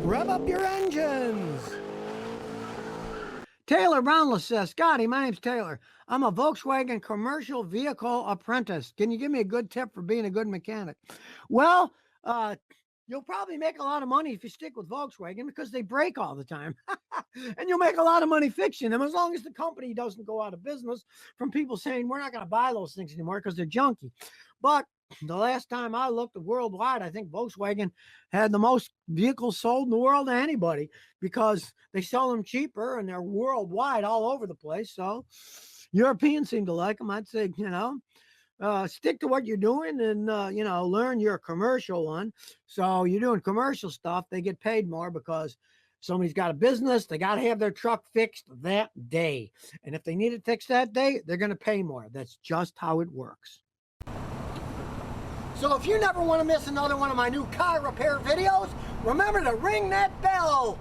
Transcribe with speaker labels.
Speaker 1: Rev up your engines. Taylor Brownless says, Scotty, my name's Taylor. I'm a Volkswagen commercial vehicle apprentice. Can you give me a good tip for being a good mechanic? Well, you'll probably make a lot of money if you stick with Volkswagen because they break all the time. And you'll make a lot of money fixing them as long as the company doesn't go out of business from people saying, we're not going to buy those things anymore because they're junky. But the last time I looked worldwide, I think Volkswagen had the most vehicles sold in the world to anybody because they sell them cheaper and they're worldwide all over the place. So Europeans seem to like them. I'd say, stick to what you're doing and, learn your commercial one. So you're doing commercial stuff. They get paid more because somebody's got a business. They got to have their truck fixed that day. And if they need it fixed that day, they're going to pay more. That's just how it works. So if you never want to miss another one of my new car repair videos, remember to ring that bell.